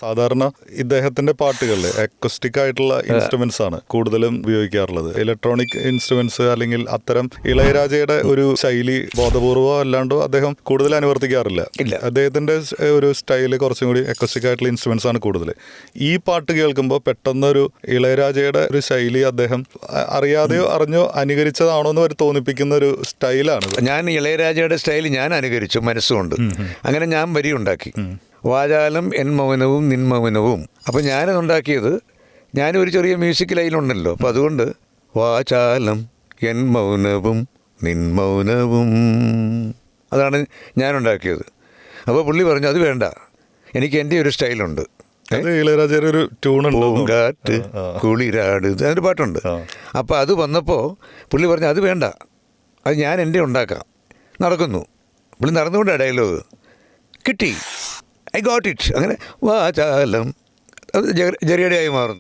സാധാരണ ഇദ്ദേഹത്തിന്റെ പാട്ടുകളിൽ അക്വസ്റ്റിക് ആയിട്ടുള്ള ഇൻസ്ട്രുമെന്റ്സ് ആണ് കൂടുതലും ഉപയോഗിക്കാറുള്ളത്. ഇലക്ട്രോണിക് ഇൻസ്ട്രുമെന്റ്സ് അല്ലെങ്കിൽ അത്തരം ഇളയരാജയുടെ ഒരു ശൈലി ബോധപൂർവമോ അല്ലാണ്ടോ അദ്ദേഹം കൂടുതൽ അനുവർത്തിക്കാറില്ല. അദ്ദേഹത്തിന്റെ ഒരു സ്റ്റൈല് കുറച്ചും കൂടി അക്വസ്റ്റിക് ആയിട്ടുള്ള ഇൻസ്ട്രുമെന്റ്സ് ആണ് കൂടുതൽ. ഈ പാട്ട് കേൾക്കുമ്പോൾ പെട്ടെന്നൊരു ഇളയരാജയുടെ ഒരു ശൈലി അദ്ദേഹം അറിയാതെയോ അറിഞ്ഞോ അനുകരിച്ചതാണോ എന്ന് വരെ തോന്നിപ്പിക്കുന്ന ഒരു സ്റ്റൈലാണ്. ഞാൻ ഇളയരാജയുടെ സ്റ്റൈൽ ഞാൻ അനുകരിച്ചു മനസ്സുകൊണ്ട്. അങ്ങനെ ഞാൻ വരിയുണ്ടാക്കി, വാചാലം എൻ മൗനവും നിൻ മൗനവും. അപ്പോൾ ഞാനതുണ്ടാക്കിയത്, ഞാനൊരു ചെറിയ മ്യൂസിക് ലൈനുണ്ടല്ലോ, അപ്പോൾ അതുകൊണ്ട് വാചാലം എൻ മൗനവും നിൻ മൗനവും അതാണ് ഞാനുണ്ടാക്കിയത്. അപ്പോൾ പുള്ളി പറഞ്ഞു അത് വേണ്ട, എനിക്ക് എൻ്റെ ഒരു സ്റ്റൈലുണ്ട്, ഇളയരാജയുടെ ഒരു ട്യൂണുണ്ട്, പൂങ്കാറ്റ് കുളിരാട്, അതിൻ്റെ പാട്ടുണ്ട്. അപ്പോൾ അത് വന്നപ്പോൾ പുള്ളി പറഞ്ഞു അത് വേണ്ട, അത് ഞാൻ എൻ്റെ ഉണ്ടാക്കാം. നടക്കുന്നു, പുള്ളി നടന്നുകൊണ്ടാണ് ഡയലോഗ് കിട്ടി, ഐ ഗോട്ട് ഇറ്റ്. അങ്ങനെ വാചാലം അത് ജെറിയടയായി മാറുന്നു.